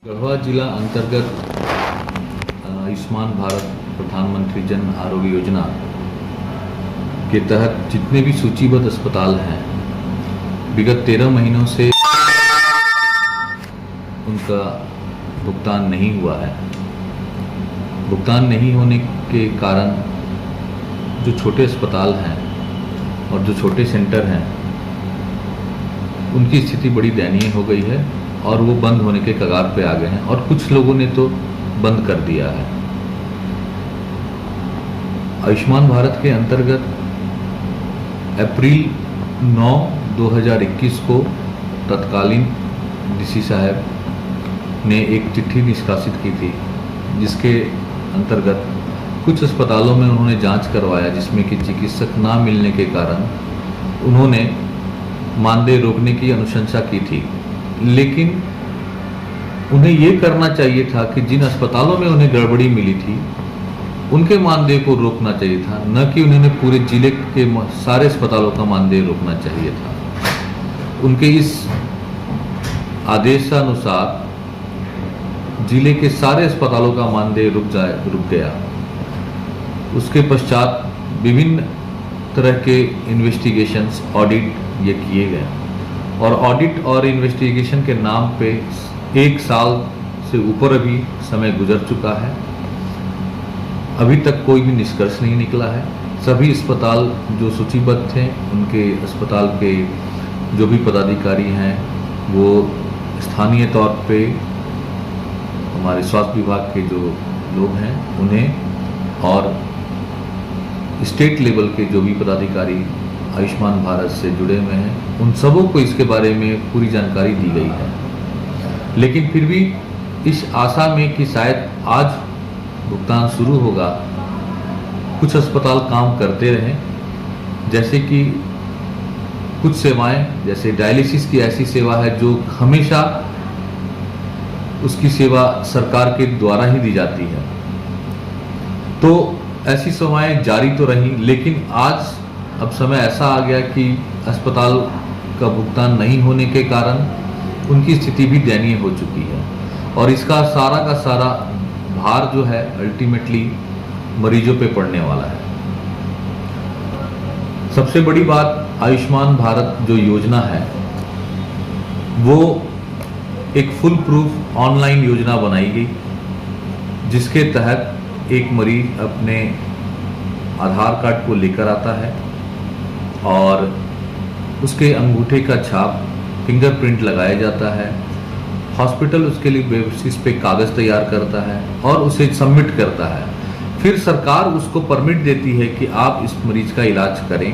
गढ़वा जिला अंतर्गत आयुष्मान भारत प्रधानमंत्री जन आरोग्य योजना के तहत जितने भी सूचीबद्ध अस्पताल हैं, विगत 13 महीनों से उनका भुगतान नहीं हुआ है। भुगतान नहीं होने के कारण जो छोटे अस्पताल हैं और जो छोटे सेंटर हैं, उनकी स्थिति बड़ी दयनीय हो गई है और वो बंद होने के कगार पे आ गए हैं और कुछ लोगों ने तो बंद कर दिया है। आयुष्मान भारत के अंतर्गत अप्रैल 9, 2021 को तत्कालीन डीसी साहब ने एक चिट्ठी निष्कासित की थी, जिसके अंतर्गत कुछ अस्पतालों में उन्होंने जांच करवाया, जिसमें कि चिकित्सक ना मिलने के कारण उन्होंने मानदेय रोकने की अनुशंसा की थी। लेकिन उन्हें ये करना चाहिए था कि जिन अस्पतालों में उन्हें गड़बड़ी मिली थी उनके मानदेय को रोकना चाहिए था, न कि उन्होंने पूरे जिले के सारे अस्पतालों का मानदेय रोकना चाहिए था। उनके इस आदेशानुसार जिले के सारे अस्पतालों का मानदेय रुक गया। उसके पश्चात विभिन्न तरह के इन्वेस्टिगेशंस, ऑडिट ये किए गए और ऑडिट और इन्वेस्टिगेशन के नाम पे 1 साल से ऊपर अभी समय गुजर चुका है। अभी तक कोई भी निष्कर्ष नहीं निकला है। सभी अस्पताल जो सूचीबद्ध थे, उनके अस्पताल के जो भी पदाधिकारी हैं वो स्थानीय तौर पे हमारे स्वास्थ्य विभाग के जो लोग हैं उन्हें और स्टेट लेवल के जो भी पदाधिकारी आयुष्मान भारत से जुड़े हुए हैं, उन सबों को इसके बारे में पूरी जानकारी दी गई है। लेकिन फिर भी इस आशा में कि शायद आज भुगतान शुरू होगा, कुछ अस्पताल काम करते रहें। जैसे कि कुछ सेवाएं, जैसे डायलिसिस की ऐसी सेवा है जो हमेशा उसकी सेवा सरकार के द्वारा ही दी जाती है, तो ऐसी सेवाएं जारी तो रहीं। लेकिन आज अब समय ऐसा आ गया कि अस्पताल का भुगतान नहीं होने के कारण उनकी स्थिति भी दयनीय हो चुकी है और इसका सारा का सारा भार जो है अल्टीमेटली मरीजों पे पड़ने वाला है। सबसे बड़ी बात, आयुष्मान भारत जो योजना है वो एक फुल प्रूफ ऑनलाइन योजना बनाई गई, जिसके तहत एक मरीज अपने आधार कार्ड को लेकर आता है और उसके अंगूठे का छाप, फिंगरप्रिंट लगाया जाता है। हॉस्पिटल उसके लिए बेसिस पे कागज़ तैयार करता है और उसे सबमिट करता है। फिर सरकार उसको परमिट देती है कि आप इस मरीज का इलाज करें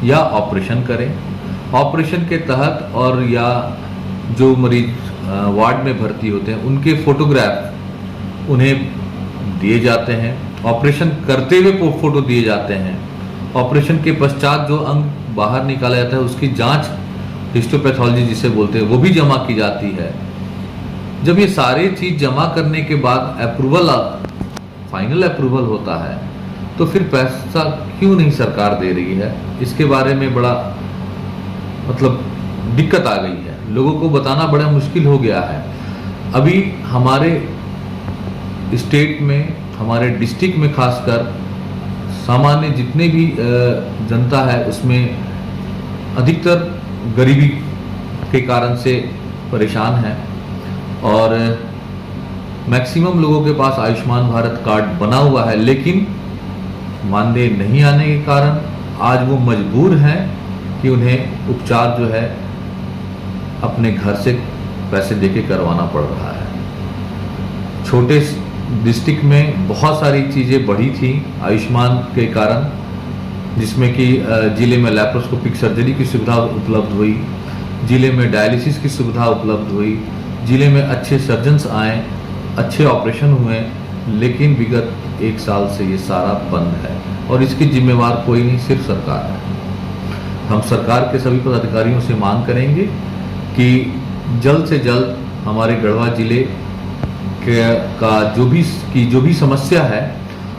या ऑपरेशन करें। ऑपरेशन के तहत और या जो मरीज वार्ड में भर्ती होते हैं उनके फोटोग्राफ उन्हें दिए जाते हैं। ऑपरेशन करते हुए फोटो दिए जाते हैं। ऑपरेशन के पश्चात जो अंग बाहर निकाला जाता है उसकी जांच, हिस्टोपैथोलॉजी जिसे बोलते हैं, वो भी जमा की जाती है। जब ये सारी चीज़ जमा करने के बाद अप्रूवल, फाइनल अप्रूवल होता है, तो फिर पैसा क्यों नहीं सरकार दे रही है, इसके बारे में बड़ा दिक्कत आ गई है। लोगों को बताना बड़ा मुश्किल हो गया है। अभी हमारे स्टेट में, हमारे डिस्ट्रिक्ट में खासकर सामान्य जितने भी जनता है उसमें अधिकतर गरीबी के कारण से परेशान है और मैक्सिमम लोगों के पास आयुष्मान भारत कार्ड बना हुआ है, लेकिन मानदेय नहीं आने के कारण आज वो मजबूर हैं कि उन्हें उपचार जो है अपने घर से पैसे देके करवाना पड़ रहा है। छोटे डिस्ट्रिक्ट में बहुत सारी चीज़ें बढ़ी थी आयुष्मान के कारण, जिसमें कि जिले में लैप्रोस्कोपिक सर्जरी की सुविधा उपलब्ध हुई, जिले में डायलिसिस की सुविधा उपलब्ध हुई, जिले में अच्छे सर्जन्स आए, अच्छे ऑपरेशन हुए। लेकिन विगत 1 साल से ये सारा बंद है और इसकी जिम्मेवार कोई नहीं, सिर्फ सरकार है। हम सरकार के सभी पदाधिकारियों से मांग करेंगे कि जल्द से जल्द हमारे गढ़वा जिले का जो भी समस्या है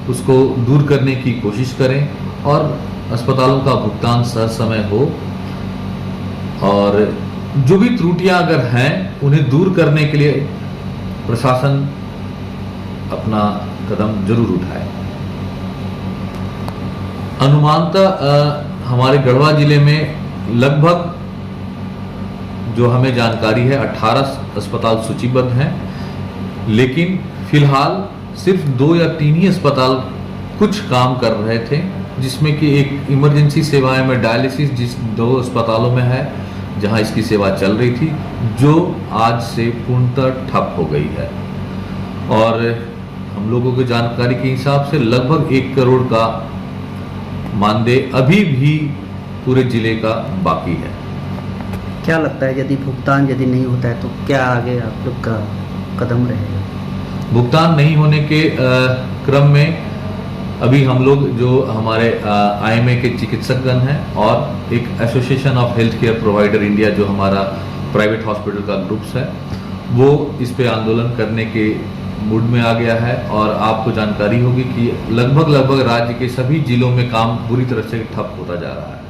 उसको दूर करने की कोशिश करें और अस्पतालों का भुगतान समय हो और जो भी त्रुटियां अगर हैं उन्हें दूर करने के लिए प्रशासन अपना कदम जरूर उठाए। अनुमानतः हमारे गढ़वा जिले में लगभग जो हमें जानकारी है 18 अस्पताल सूचीबद्ध हैं, लेकिन फिलहाल सिर्फ 2 या 3 ही अस्पताल कुछ काम कर रहे थे, जिसमें कि एक इमरजेंसी सेवाएं में डायलिसिस जिस 2 अस्पतालों में है जहां इसकी सेवा चल रही थी, जो आज से पूर्णतः ठप हो गई है। और हम लोगों की जानकारी के हिसाब से लगभग 1 करोड़ का मानदेय अभी भी पूरे जिले का बाकी है। क्या लगता है यदि भुगतान यदि नहीं होता है तो क्या आगे आप लोग का कदम रहेगा? भुगतान नहीं होने के क्रम में अभी हम लोग जो हमारे IMA के चिकित्सकगण हैं और एक association of health care provider India जो हमारा प्राइवेट हॉस्पिटल का ग्रुप्स है, वो इस पे आंदोलन करने के मूड में आ गया है। और आपको जानकारी होगी कि लगभग राज्य के सभी जिलों में काम बुरी तरह से ठप होता जा रहा है।